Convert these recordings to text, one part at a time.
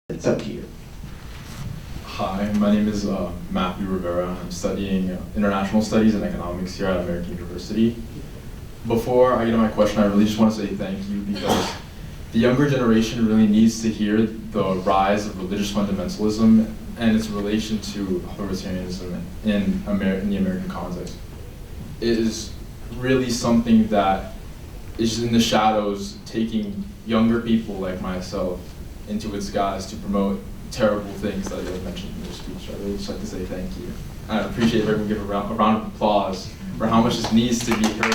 It's up to you. Hi, my name is Matthew Rivera. I'm studying international studies and economics here at American University. Before I get to my question, I really just want to say thank you, because the younger generation really needs to hear the rise of religious fundamentalism and its relation to authoritarianism in the American context. It is really something that is in the shadows, taking younger people like myself into its guise to promote terrible things that you have mentioned in your speech. I really just like to say thank you. And I appreciate if everyone give a round of applause for how much this needs to be heard.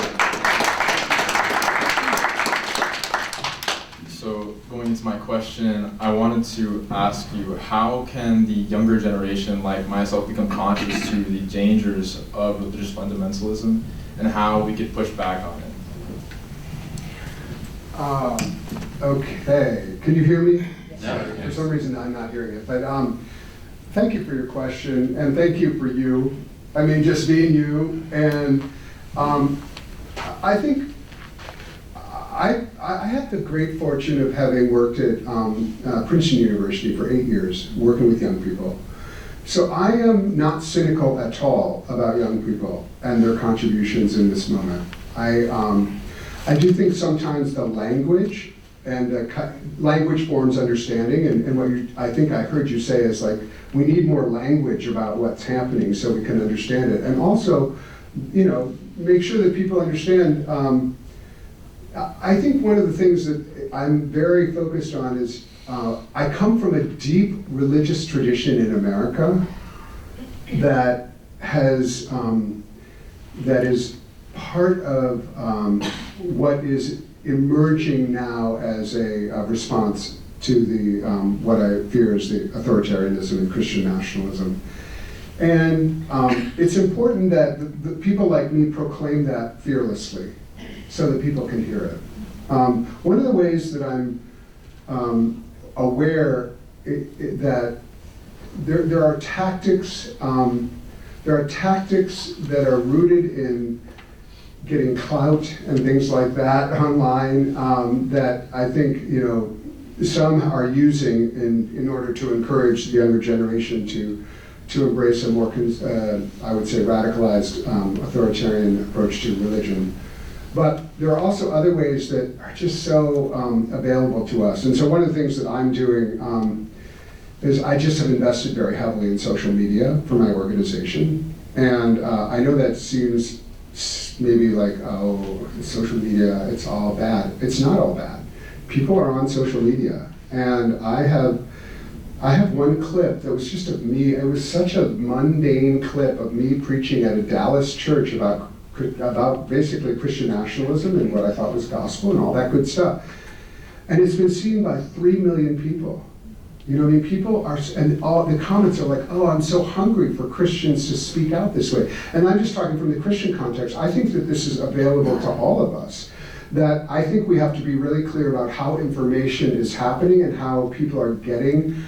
So going into my question, I wanted to ask you, how can the younger generation like myself become conscious to the dangers of religious fundamentalism and how we could push back on it? Okay, can you hear me? Yeah. For some reason I'm not hearing it, but thank you for your question, and thank you for you. I mean, just being you, and I think I had the great fortune of having worked at Princeton University for 8 years, working with young people. So I am not cynical at all about young people and their contributions in this moment. I do think sometimes the language and language forms understanding, and what I think I heard you say is like, we need more language about what's happening so we can understand it. And also, you know, make sure that people understand. I think one of the things that I'm very focused on is, I come from a deep religious tradition in America that has, that is part of what is emerging now as a response to the what I fear is the authoritarianism and Christian nationalism. And it's important that the people like me proclaim that fearlessly so that people can hear it. One of the ways that I'm aware that there are tactics that are rooted in getting clout and things like that online that I think, you know, some are using in order to encourage the younger generation to embrace a more, I would say, radicalized authoritarian approach to religion. But there are also other ways that are just so available to us. And so one of the things that I'm doing is I just have invested very heavily in social media for my organization. And I know that seems maybe like, oh, social media, it's all bad. It's not all bad. People are on social media. And I have one clip that was just of me. It was such a mundane clip of me preaching at a Dallas church about basically Christian nationalism and what I thought was gospel and all that good stuff. And it's been seen by 3 million people. You know what I mean? People are, and all the comments are like, oh, I'm so hungry for Christians to speak out this way. And I'm just talking from the Christian context. I think that this is available to all of us. That I think we have to be really clear about how information is happening and how people are getting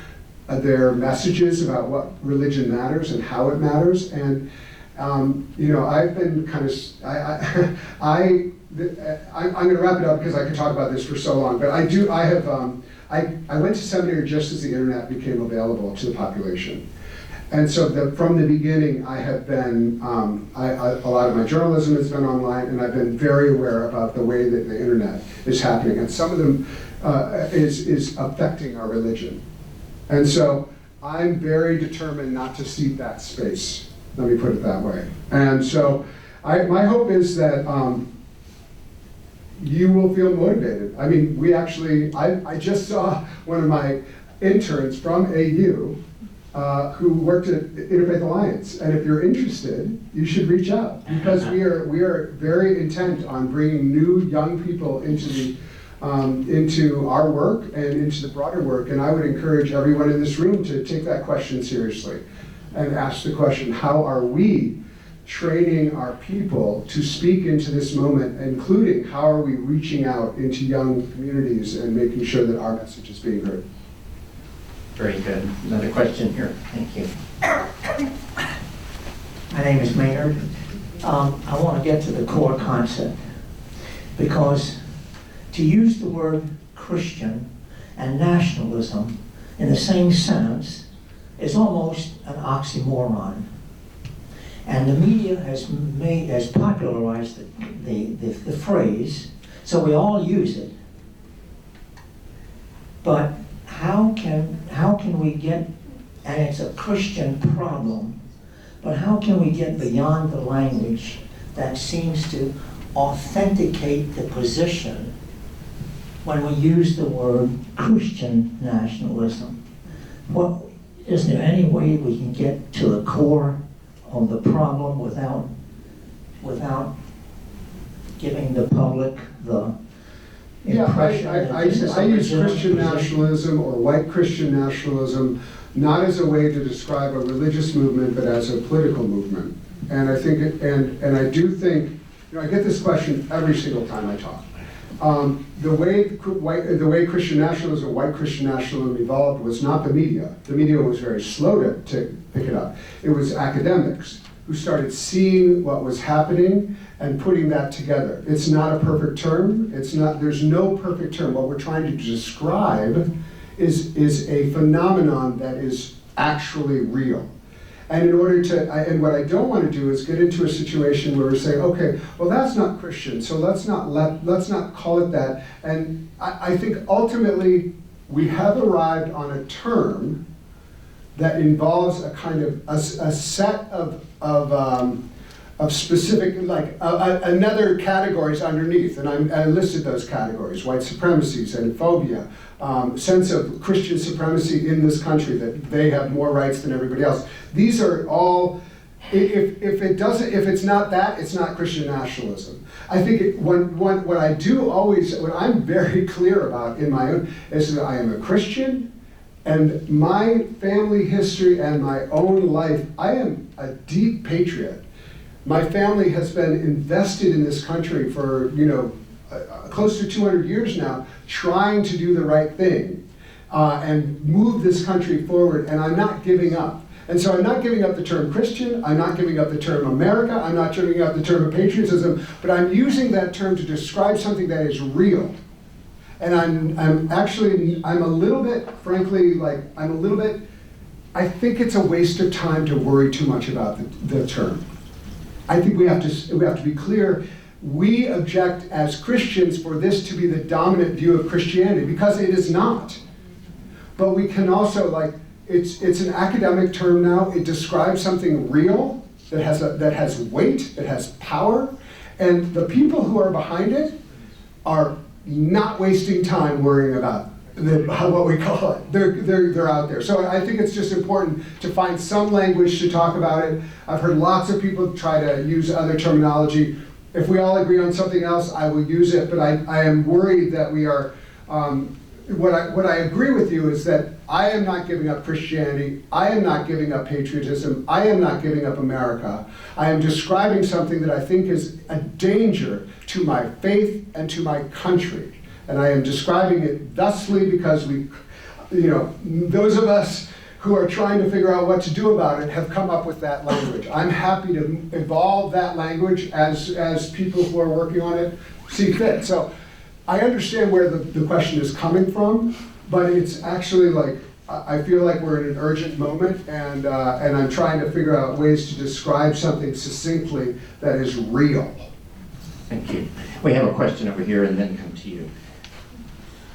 their messages about what religion matters and how it matters. And you know, I've been kind of, I'm going to wrap it up because I could talk about this for so long, but I went to seminary just as the internet became available to the population. And so from the beginning, I have been, a lot of my journalism has been online, and I've been very aware about the way that the internet is happening. And some of them is affecting our religion. And so I'm very determined not to cede that space. Let me put it that way. And so my hope is that you will feel motivated. I mean, I just saw one of my interns from AU who worked at Interfaith Alliance. And if you're interested, you should reach out, because we are very intent on bringing new young people into our work and into the broader work. And I would encourage everyone in this room to take that question seriously and ask the question, how are we training our people to speak into this moment, including how are we reaching out into young communities and making sure that our message is being heard? Very good. Another question here. Thank you. My name is Maynard. I want to get to the core concept, because to use the word Christian and nationalism in the same sentence is almost an oxymoron. And the media has popularized the phrase, so we all use it. But how can we get, and it's a Christian problem, but how can we get beyond the language that seems to authenticate the position when we use the word Christian nationalism? Well, is there any way we can get to the core of the problem without giving the public the impression I that this is a use legitimate Christian position? nationalism or white Christian nationalism not as a way to describe a religious movement, but as a political movement. And I think, and I do think, I get this question every single time I talk. The way Christian nationalism, white Christian nationalism evolved was not the media. The media was very slow to pick it up. It was academics who started seeing what was happening and putting that together. It's not a perfect term. There's no perfect term. What we're trying to describe is a phenomenon that is actually real. And in order to, and what I don't want to do is get into a situation where we're saying, okay, well that's not Christian, so let's not call it that. And I think ultimately we have arrived on a term that involves a kind of a set of specific, like another categories underneath, and I listed those categories: white supremacy, xenophobia, sense of Christian supremacy in this country, that they have more rights than everybody else. These are all, if it's not that, it's not Christian nationalism. I think what I'm very clear about in my own is that I am a Christian, and my family history and my own life, I am a deep patriot. My family has been invested in this country for, close to 200 years now, trying to do the right thing and move this country forward, and I'm not giving up. And so I'm not giving up the term Christian, I'm not giving up the term America, I'm not giving up the term of patriotism, but I'm using that term to describe something that is real. And I'm a little bit, frankly, I think it's a waste of time to worry too much about the term. I think we have to be clear. We object as Christians for this to be the dominant view of Christianity, because it is not. But we can also, it's an academic term now. It describes something real that has weight, that has power, and the people who are behind it are not wasting time worrying about what we call it. They're out there. So I think it's just important to find some language to talk about it. I've heard lots of people try to use other terminology. If we all agree on something else, I will use it, but I am worried that we are, what I agree with you is that I am not giving up Christianity, I am not giving up patriotism, I am not giving up America. I am describing something that I think is a danger to my faith and to my country. And I am describing it thusly because those of us who are trying to figure out what to do about it have come up with that language. I'm happy to evolve that language as people who are working on it see fit. So I understand where the question is coming from, but it's actually I feel like we're in an urgent moment, and I'm trying to figure out ways to describe something succinctly that is real. Thank you. We have a question over here and then come to you.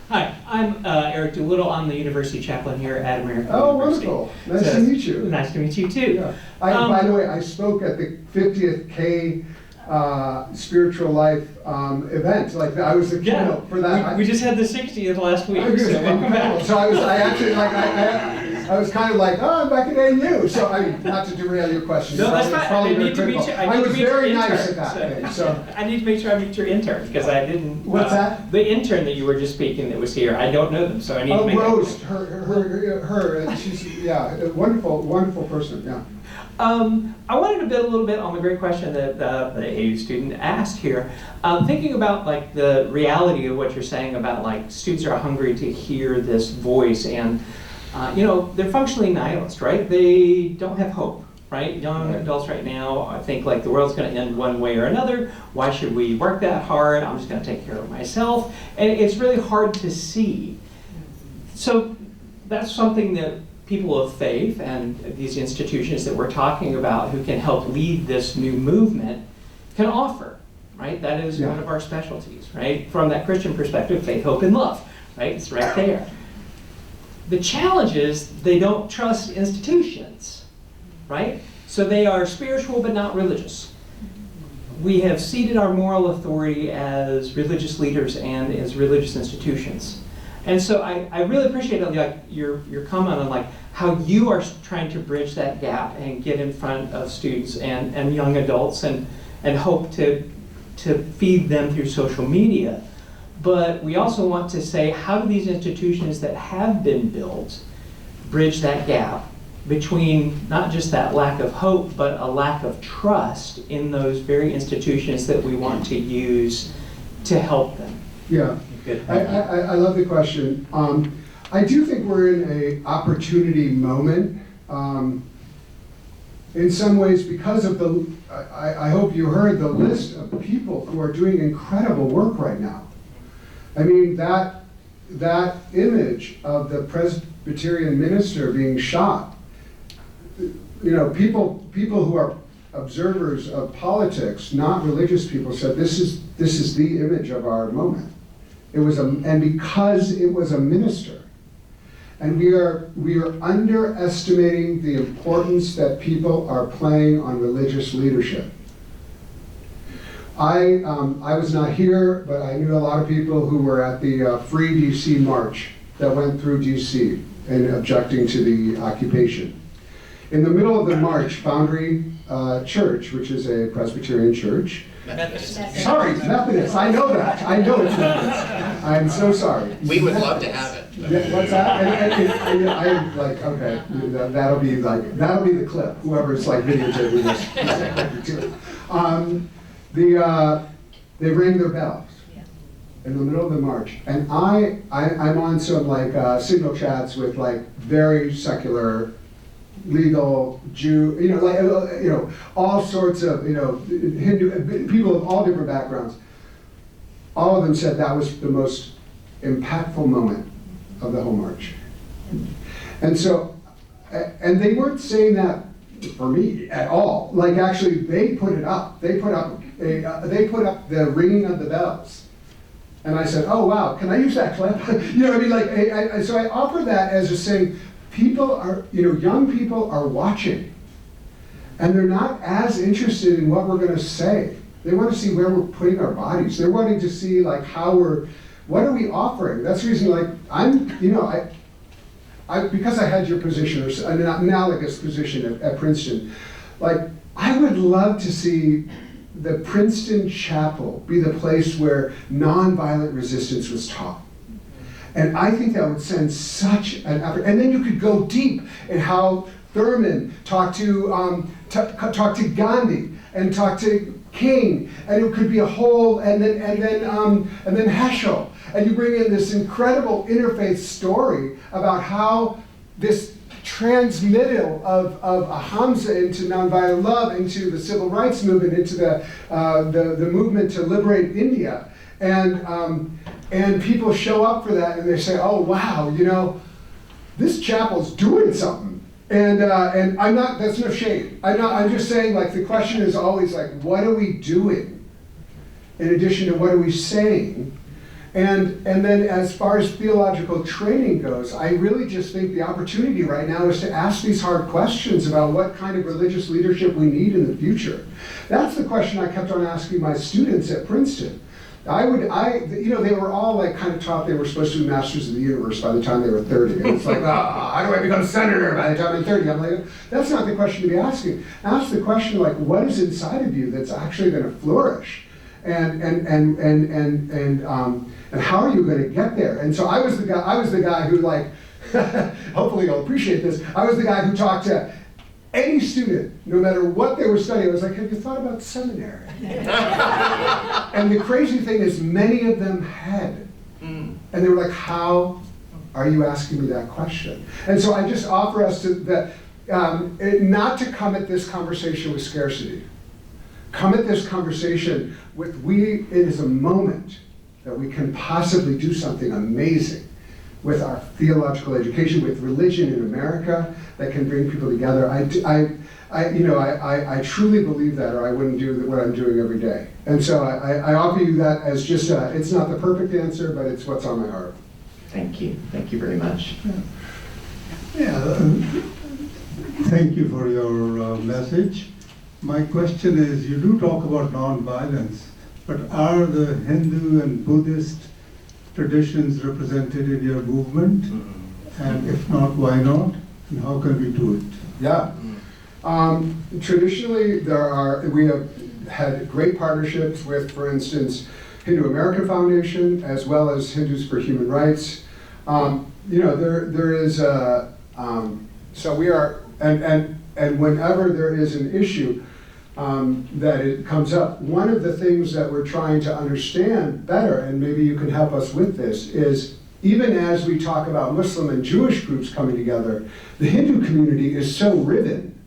Hi, I'm Eric Doolittle. I'm the university chaplain here at American University. Oh, wonderful. Nice to meet you. Nice to meet you too. Yeah. By the way, I spoke at the 50th K Spiritual Life event. I was the keynote for that. We just had the 60th last week, so welcome back. So I was kind of I'm back at AU. So not to derail your question. No, that's fine. I need to meet you. I was very nice at that thing. So I need to make sure I meet your intern, because I didn't. What's that? The intern that you were just speaking that was here. I don't know them, so I need to make. Rose, her. She's a wonderful person. Yeah. I wanted to build a little bit on the great question that the AU student asked here. Thinking about the reality of what you're saying about students are hungry to hear this voice, and they're functionally nihilist, right? They don't have hope, right? Young adults right now, I think the world's going to end one way or another. Why should we work that hard? I'm just going to take care of myself. And it's really hard to see. So that's something that people of faith and these institutions that we're talking about who can help lead this new movement can offer, right? That is one of our specialties, right? From that Christian perspective, faith, hope, and love, right? It's right there. The challenge is they don't trust institutions, right? So they are spiritual but not religious. We have ceded our moral authority as religious leaders and as religious institutions. And so I really appreciate your comment on like how you are trying to bridge that gap and get in front of students and young adults and hope to feed them through social media. But we also want to say, how do these institutions that have been built bridge that gap between not just that lack of hope, but a lack of trust in those very institutions that we want to use to help them? Yeah, I love the question. I do think we're in an opportunity moment. In some ways, because of the, I hope you heard the list of people who are doing incredible work right now. I mean, that image of the Presbyterian minister being shot, you know, people who are observers of politics, not religious people, said this is the image of our moment. It was and because it was a minister, and we are underestimating the importance that people are playing on religious leadership. I was not here, but I knew a lot of people who were at the Free DC March that went through DC and objecting to the occupation. In the middle of the march, Foundry Church, which is a Presbyterian church. Sorry, Methodist. I know that. I know it's Methodist. I'm so sorry. We would love to have it. What's that? I'm like, okay, that'll be the clip. Whoever's like videotaping this. They ring their bells in the middle of the march, and I'm on some like signal chats with like very secular, legal Jew, all sorts of Hindu people of all different backgrounds. All of them said that was the most impactful moment of the whole march. And so, and they weren't saying that for me at all. Like actually, they put it up. They put up the ringing of the bells. And I said, oh wow, can I use that clip? You know what I mean? Like, so I offer that as just saying, people are, young people are watching, and they're not as interested in what we're going to say. They want to see where we're putting our bodies. They're wanting to see like what are we offering? That's the reason, like, because I had your position, or an analogous position at Princeton, like, I would love to see the Princeton Chapel be the place where nonviolent resistance was taught. And I think that would send such an effort. And then you could go deep in how Thurman talked to Gandhi and talked to King, and it could be a whole, and then Heschel, and you bring in this incredible interfaith story about how this transmittal of Ahimsa into nonviolent love, into the civil rights movement, into the movement to liberate India, and people show up for that, and they say, oh wow, this chapel's doing something. And I'm not, that's no shade. I'm just saying, like, the question is always like, what are we doing in addition to what are we saying? And then as far as theological training goes, I really just think the opportunity right now is to ask these hard questions about what kind of religious leadership we need in the future. That's the question I kept on asking my students at Princeton. They were all like kind of taught they were supposed to be masters of the universe by the time they were 30. And it's like, how do I become senator by the time I'm 30? I'm like, that's not the question to be asking. Ask the question like, what is inside of you that's actually going to flourish? And how are you going to get there? And so I was the guy who, like, hopefully you'll appreciate this, I was the guy who talked to any student, no matter what they were studying. I was like, have you thought about seminary? And the crazy thing is, many of them had. And they were like, how are you asking me that question? And so I just offer us not to come at this conversation with scarcity. Come at this conversation with, it is a moment that we can possibly do something amazing. with our theological education, with religion in America that can bring people together. I truly believe that, or I wouldn't do what I'm doing every day. And so I offer you that as just it's not the perfect answer, but it's what's on my heart. Thank you. Thank you very much. Yeah, thank you for your message. My question is, you do talk about non-violence, but are the Hindu and Buddhist traditions represented in your movement? And if not, why not? And how can we do it? Yeah. Traditionally, we have had great partnerships with, for instance, Hindu American Foundation, as well as Hindus for Human Rights. There is so we are, and whenever there is an issue that it comes up, one of the things that we're trying to understand better, and maybe you can help us with this, is even as we talk about Muslim and Jewish groups coming together, the Hindu community is so riven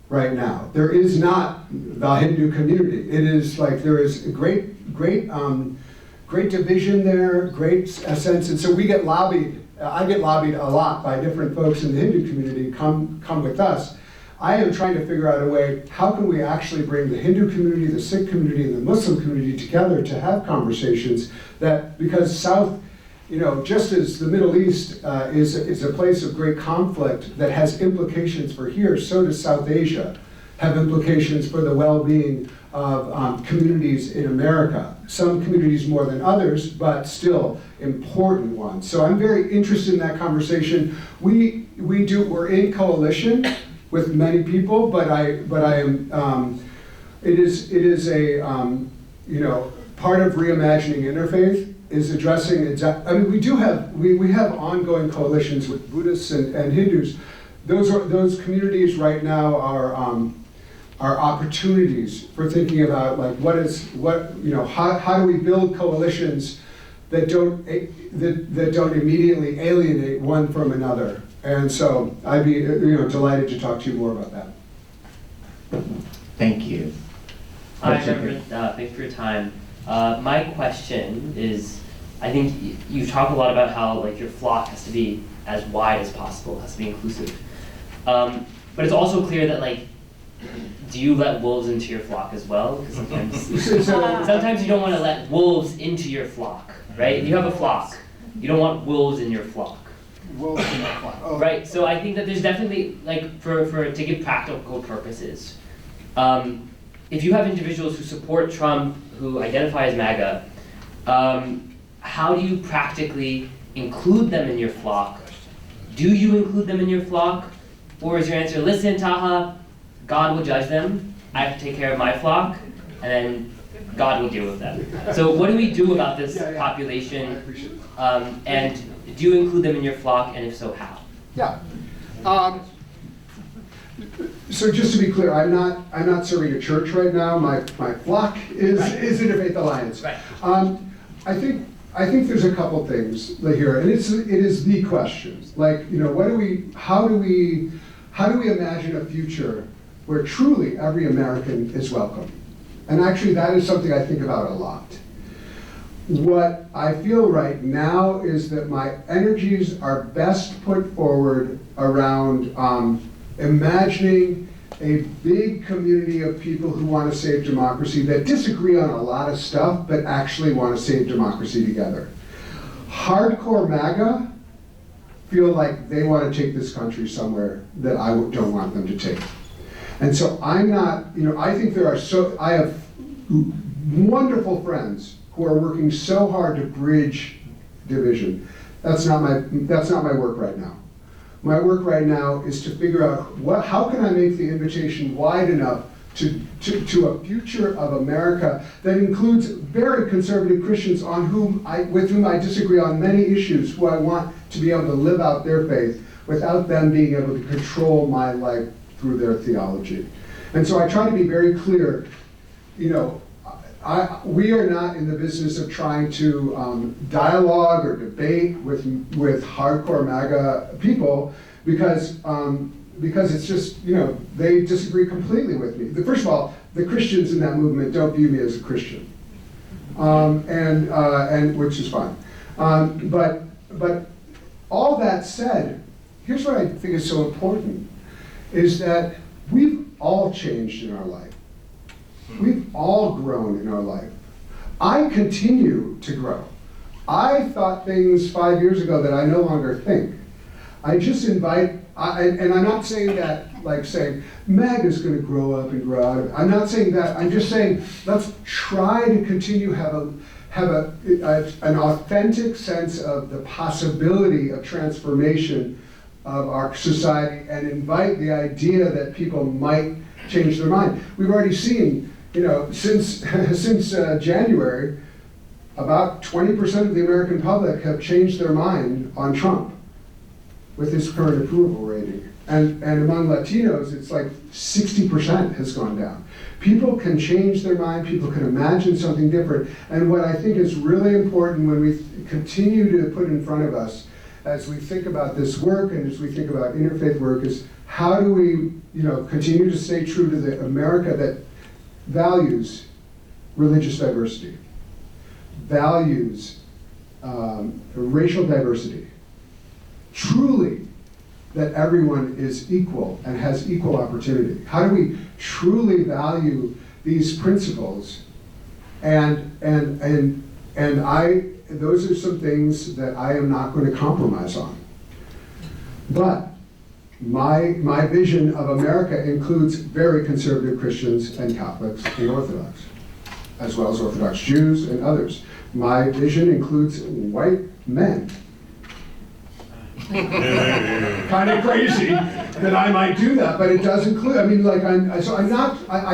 right now. There is not the Hindu community. It is like there is a great division there, great sense, and so we get lobbied. I get lobbied a lot by different folks in the Hindu community. Come with us. I am trying to figure out a way. How can we actually bring the Hindu community, the Sikh community, and the Muslim community together to have conversations that, because South, just as the Middle East is a place of great conflict that has implications for here, so does South Asia have implications for the well-being of communities in America. Some communities more than others, but still important ones. So I'm very interested in that conversation. We're in coalition with many people, but I am. It is a part of reimagining interfaith is addressing we have ongoing coalitions with Buddhists and Hindus. Those communities right now are opportunities for thinking about how do we build coalitions that don't immediately alienate one from another. And so I'd be delighted to talk to you more about that. Thank you. Hi, Reverend. Thanks for your time. My question is, I think you've talked a lot about how your flock has to be as wide as possible, has to be inclusive. But it's also clear that do you let wolves into your flock as well? Because sometimes you don't want to let wolves into your flock, right? You have a flock. You don't want wolves in your flock. Wolves in your flock. Oh. Right. So I think that there's definitely to give practical purposes. If you have individuals who support Trump, who identify as MAGA, how do you practically include them in your flock? Do you include them in your flock? Or is your answer, listen, Taha, God will judge them, I have to take care of my flock, and then God will deal with them. So what do we do about this population? And do you include them in your flock, and if so, how? Yeah. So just to be clear, I'm not serving a church right now. My flock is Interfaith Alliance. Right. I think there's a couple things here, and it is the question. How do we imagine a future where truly every American is welcome? And actually, that is something I think about a lot. What I feel right now is that my energies are best put forward around imagining a big community of people who want to save democracy, that disagree on a lot of stuff, but actually want to save democracy together. Hardcore MAGA feel like they want to take this country somewhere that I don't want them to take. And so I'm not, I think I have wonderful friends who are working so hard to bridge division. That's not my work right now. My work right now is to figure out how can I make the invitation wide enough to a future of America that includes very conservative Christians with whom I disagree on many issues, who I want to be able to live out their faith without them being able to control my life through their theology. And so I try to be very clear, we are not in the business of trying to dialogue or debate with hardcore MAGA people because it's just, they disagree completely with me. First of all, the Christians in that movement don't view me as a Christian, and which is fine. But all that said, here's what I think is so important, is that we've all changed in our life. We've all grown in our life. I continue to grow. I thought things 5 years ago that I no longer think. I just invite, and I'm not saying that like saying, MAGA's going to grow up and grow out of it. I'm not saying that. I'm just saying, let's try to continue have an authentic sense of the possibility of transformation of our society and invite the idea that people might change their mind. We've already seen, since January, about 20% of the American public have changed their mind on Trump with his current approval rating. And among Latinos, it's like 60% has gone down. People can change their mind, people can imagine something different. And what I think is really important when we continue to put in front of us, as we think about this work and as we think about interfaith work, is how do we continue to stay true to the America that values religious diversity, values racial diversity, truly that everyone is equal and has equal opportunity. How do we truly value these principles? And those are some things that I am not going to compromise on. But my vision of America includes very conservative Christians and Catholics and Orthodox, as well as Orthodox Jews and others. My vision includes white men. Kind of crazy that I might do that, but it does include, I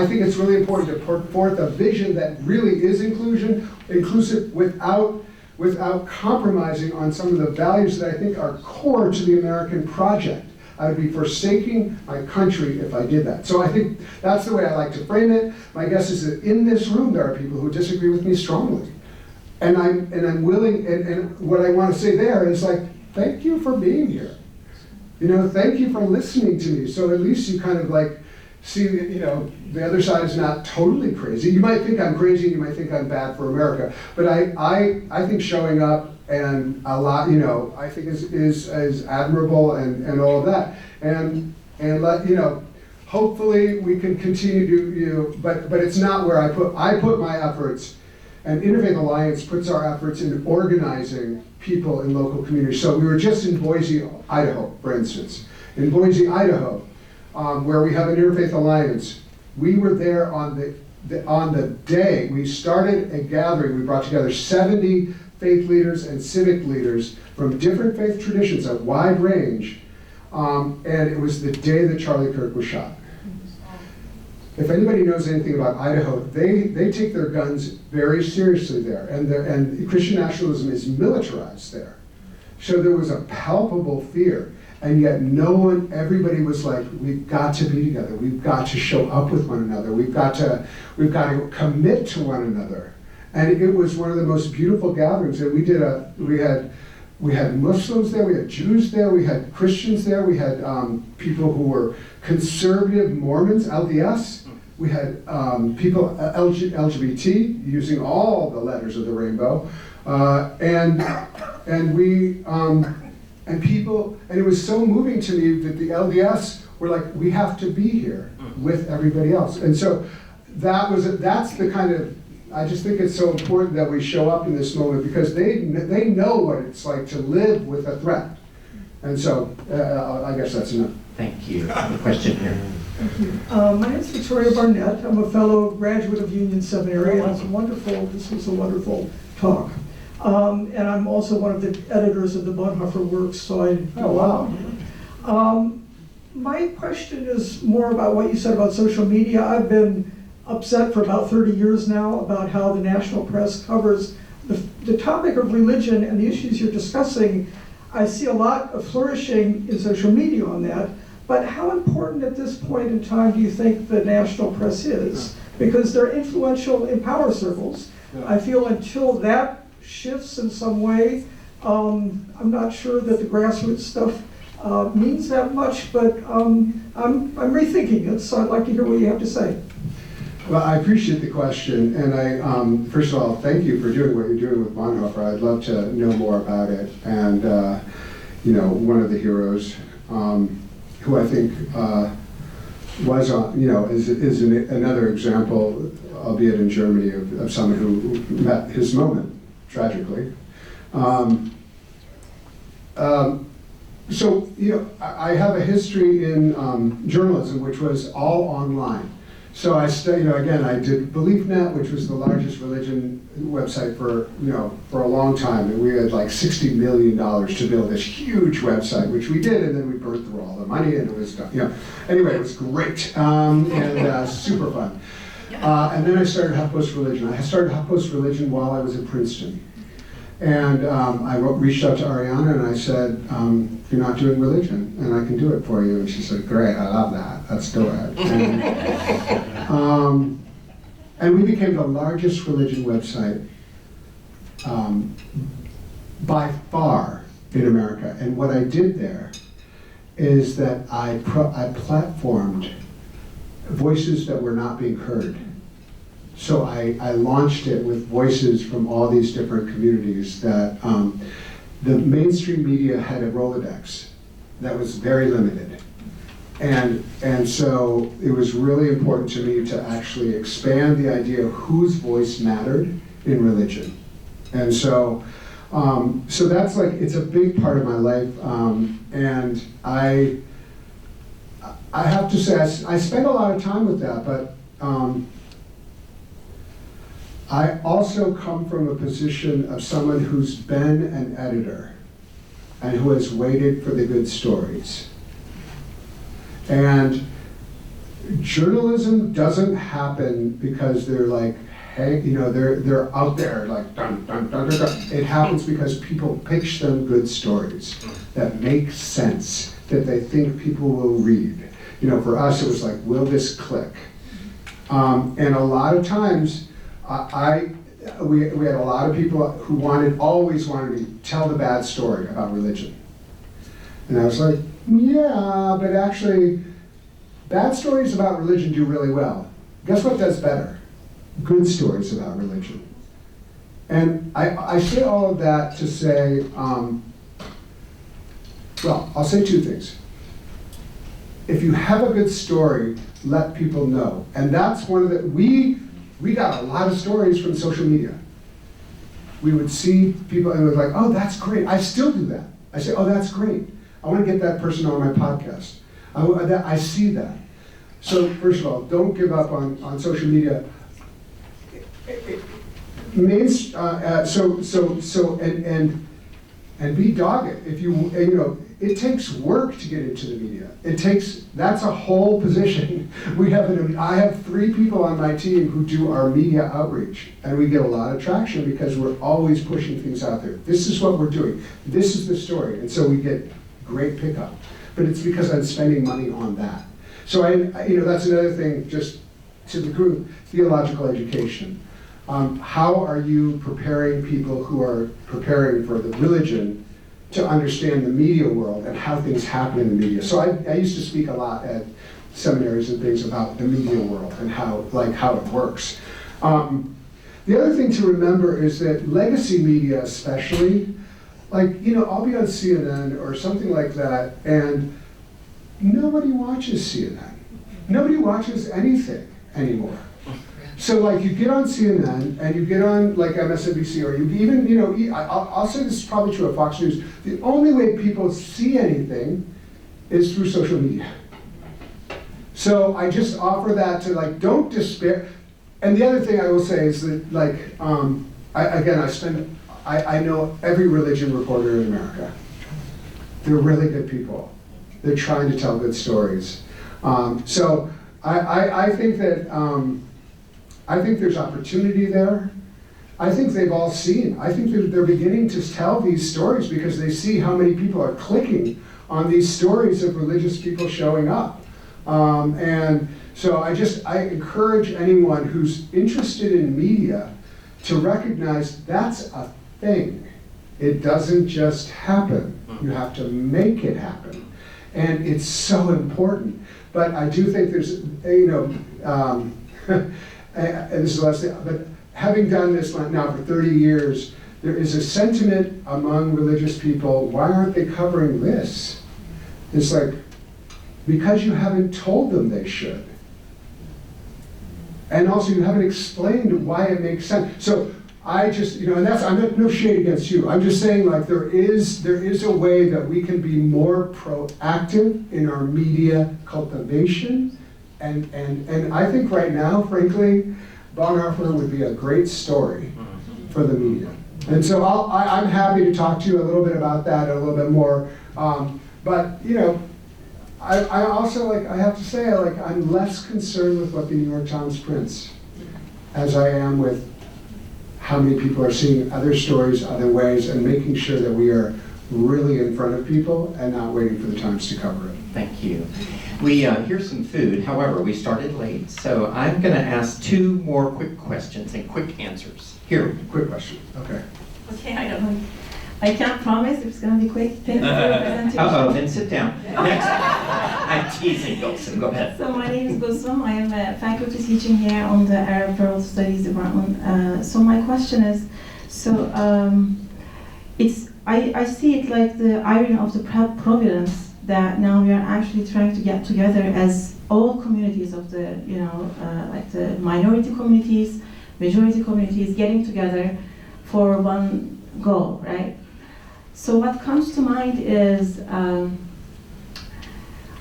think it's really important to put forth a vision that really is inclusive without compromising on some of the values that I think are core to the American project. I would be forsaking my country if I did that. So I think that's the way I like to frame it. My guess is that in this room there are people who disagree with me strongly. And I'm willing, and what I want to say there is like, thank you for being here. Thank you for listening to me. So at least you kind of like see, the other side is not totally crazy. You might think I'm crazy, you might think I'm bad for America, but I think showing up and a lot, I think is admirable and all of that. And let, hopefully we can continue to, but it's not where I put my efforts. And Interfaith Alliance puts our efforts in organizing people in local communities. So we were just in Boise, Idaho, for instance. In Boise, Idaho, where we have an Interfaith Alliance, we were there on the day we started a gathering. We brought together 70 faith leaders and civic leaders from different faith traditions, a wide range, and it was the day that Charlie Kirk was shot. If anybody knows anything about Idaho, they take their guns very seriously there, and Christian nationalism is militarized there. So there was a palpable fear, and yet everybody was like, we've got to be together, we've got to show up with one another, we've got to commit to one another. And it was one of the most beautiful gatherings. And we had Muslims there, we had Jews there, we had Christians there, we had people who were conservative Mormons, LDS. We had people, LGBT, using all the letters of the rainbow. And it was so moving to me that the LDS were like, we have to be here with everybody else. And so that's the kind of, I just think it's so important that we show up in this moment because they know what it's like to live with a threat. And so I guess that's enough. Thank you. A question here. Thank you. My name is Victoria Barnett. I'm a fellow graduate of Union Seminary. And this was a wonderful talk. And I'm also one of the editors of the Bonhoeffer Works, so I do a lot. My question is more about what you said about social media. I've been upset for about 30 years now about how the national press covers the topic of religion and the issues you're discussing. I see a lot of flourishing in social media on that, but how important at this point in time do you think the national press is? Because they're influential in power circles. Yeah. I feel until that shifts in some way, I'm not sure that the grassroots stuff means that much, but I'm rethinking it, so I'd like to hear what you have to say. Well, I appreciate the question, and I first of all, thank you for doing what you're doing with Bonhoeffer. I'd love to know more about it, and one of the heroes, who I think was on, is another example, albeit in Germany, of someone who met his moment, tragically. So, I have a history in journalism, which was all online. So I studied, again, I did BeliefNet, which was the largest religion website for a long time, and we had like $60 million to build this huge website, which we did, and then we burnt through all the money, and it was done. Anyway, it was great and super fun. And then I started HuffPost Religion. I started HuffPost Religion while I was at Princeton. And I reached out to Ariana and I said, you're not doing religion, and I can do it for you. And she said, great, I love that, let's do it. And we became the largest religion website by far in America. And what I did there is that I platformed voices that were not being heard. So I launched it with voices from all these different communities that the mainstream media had a Rolodex that was very limited. And so it was really important to me to actually expand the idea of whose voice mattered in religion. And so that's it's a big part of my life. And I have to say, I spend a lot of time with that, but I also come from a position of someone who's been an editor and who has waited for the good stories. And journalism doesn't happen because they're like, hey, they're out there like dun, dun, dun, dun, dun. It happens because people pitch them good stories that make sense, that they think people will read. For us it was like, will this click? And a lot of times, we had a lot of people who always wanted to tell the bad story about religion. And I was like, yeah, but actually, bad stories about religion do really well. Guess what does better? Good stories about religion. And I say all of that to say, well, I'll say two things. If you have a good story, let people know. And that's one of the, we got a lot of stories from social media. We would see people and it was like, oh, that's great. I still do that. I say, oh, that's great. I want to get that person on my podcast. I see that. So first of all, don't give up on social media. And be dogged. If it takes work to get into the media. That's a whole position. I have 3 people on my team who do our media outreach, and we get a lot of traction because we're always pushing things out there. This is what we're doing. This is the story, and so we get great pickup. But it's because I'm spending money on that. So that's another thing, just to the group, theological education. How are you preparing people who are preparing for the religion to understand the media world and how things happen in the media? So I used to speak a lot at seminaries and things about the media world and how it works. The other thing to remember is that legacy media especially, I'll be on CNN or something like that, and nobody watches CNN. Nobody watches anything anymore. So you get on CNN and you get on MSNBC, or you even, I'll say this is probably true of Fox News, the only way people see anything is through social media. So I just offer that to don't despair. And the other thing I will say is that I know every religion reporter in America. They're really good people. They're trying to tell good stories. So I think that I think there's opportunity there. I think they've all seen. I think they're beginning to tell these stories because they see how many people are clicking on these stories of religious people showing up. And so I encourage anyone who's interested in media to recognize that's a thing. It doesn't just happen. You have to make it happen. And it's so important. But I do think there's, and this is the last thing, but having done this now for 30 years, there is a sentiment among religious people, why aren't they covering this? It's like, because you haven't told them they should. And also you haven't explained why it makes sense. So I just, and that's, I'm not no shade against you. I'm just saying, like, there is a way that we can be more proactive in our media cultivation. And I think right now, frankly, Bonhoeffer would be a great story for the media. And so I'm happy to talk to you a little bit about that a little bit more. But I also, I have to say, I'm less concerned with what the New York Times prints as I am with how many people are seeing other stories, other ways, and making sure that we are really in front of people and not waiting for the Times to cover it. Thank you. Here's some food. However, we started late, so I'm going to ask 2 more quick questions and quick answers. Here, quick question. Okay. Okay, I don't know. I can't promise if it's going to be quick. Thank you for your presentation. Uh-oh, then sit down. Next. I'm teasing Gulsum. Go ahead. So my name is Gulsum. I am a faculty teaching here on the Arab World Studies Department. So my question is, I see it like the irony of the providence that now we are actually trying to get together as all communities of the, like the minority communities, majority communities getting together for one goal, right? So what comes to mind is,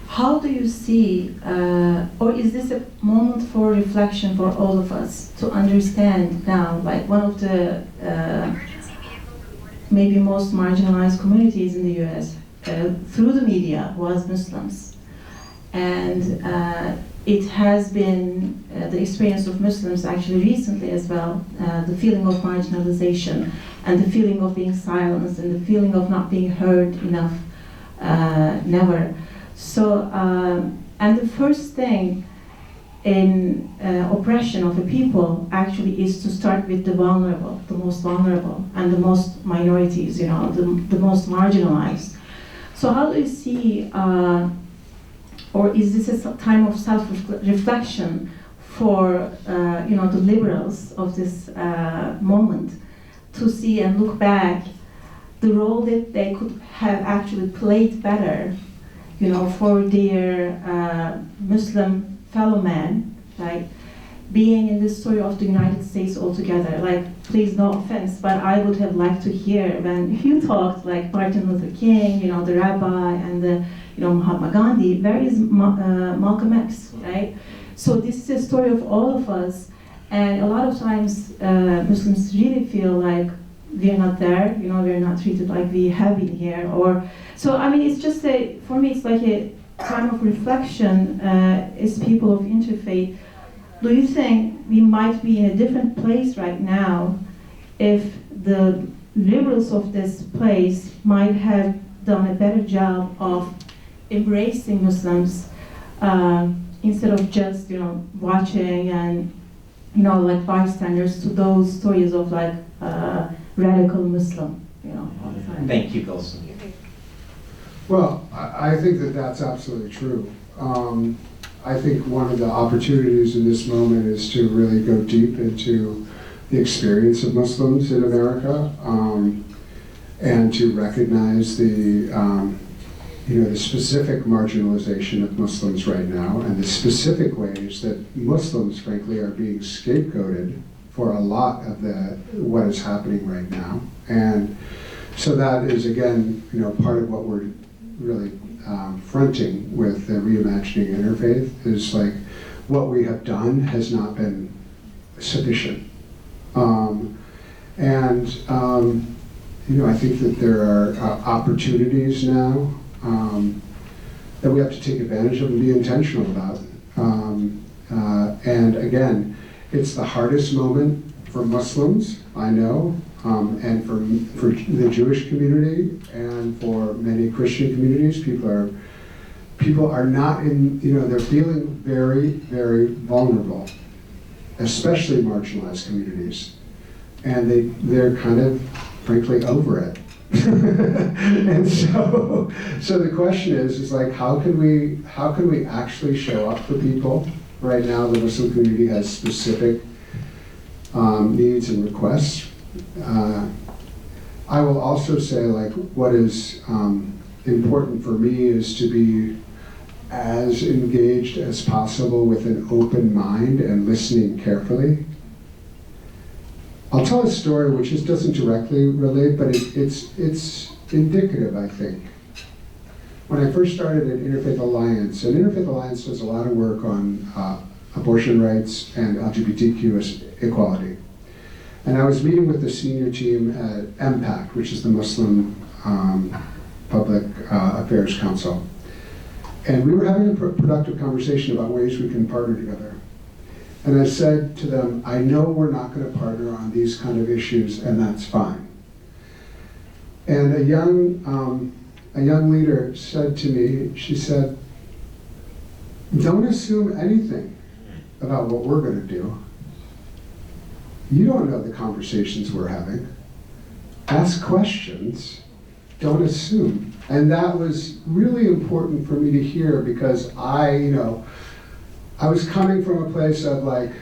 how do you see, or is this a moment for reflection for all of us to understand now, like one of the maybe most marginalized communities in the US through the media was Muslims. And it has been the experience of Muslims actually recently as well, the feeling of marginalization and the feeling of being silenced and the feeling of not being heard enough, never. So, and the first thing in oppression of a people actually is to start with the vulnerable, the most vulnerable, and the most minorities, the most marginalized. So how do you see, or is this a time of self-reflection for the liberals of this moment to see and look back the role that they could have actually played better, for their Muslim fellow man, right? Being in this story of the United States altogether, please no offense, but I would have liked to hear when you talked like Martin Luther King, the rabbi, and the Mahatma Gandhi, where is Malcolm X, right? So this is a story of all of us, and a lot of times Muslims really feel like we're not there, we're not treated like we have been here, so I mean, it's just for me, it's like a time of reflection as people of interfaith. Do you think we might be in a different place right now if the liberals of this place might have done a better job of embracing Muslims instead of just, watching and, like bystanders to those stories of radical Muslim, all the time? Thank you, Gulsum. Well, I think that that's absolutely true. I think one of the opportunities in this moment is to really go deep into the experience of Muslims in America, and to recognize the specific marginalization of Muslims right now, and the specific ways that Muslims, frankly, are being scapegoated for a lot of what is happening right now. And so that is, again, part of what we're really fronting with the Reimagining Interfaith is what we have done has not been sufficient. I think that there are opportunities now that we have to take advantage of and be intentional about. And again, it's the hardest moment for Muslims, I know, and for the Jewish community and for many Christian communities. People are not in, they're feeling very, very vulnerable, especially marginalized communities. And they're kind of, frankly, over it. And so the question is how can we actually show up for people? Right now, the Muslim community has specific needs and requests. I will also say, like, what is important for me is to be as engaged as possible with an open mind and listening carefully. I'll tell a story which just doesn't directly relate, but it's indicative, I think. When I first started at Interfaith Alliance, and Interfaith Alliance does a lot of work on abortion rights and LGBTQ equality. And I was meeting with the senior team at MPAC, which is the Muslim Public Affairs Council. And we were having a productive conversation about ways we can partner together. And I said to them, I know we're not going to partner on these kind of issues, and that's fine. And a young leader said to me, she said, don't assume anything about what we're going to do. You don't know the conversations we're having. Ask questions, don't assume. And that was really important for me to hear, because I was coming from a place of like,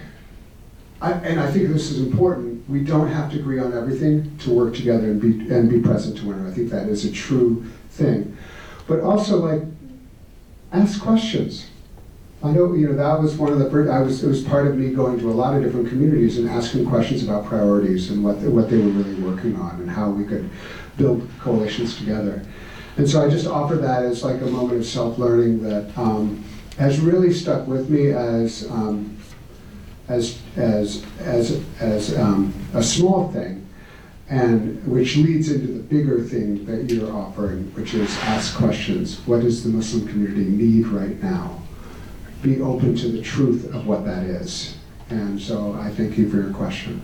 and I think this is important, we don't have to agree on everything to work together and be present to one another. I think that is a true thing. But also, like, ask questions. I know, that was one of the first, it was part of me going to a lot of different communities and asking questions about priorities and what they were really working on and how we could build coalitions together. And so I just offer that as like a moment of self-learning that has really stuck with me as a small thing, and which leads into the bigger thing that you're offering, which is ask questions. What does the Muslim community need right now? Be open to the truth of what that is. And so I thank you for your question.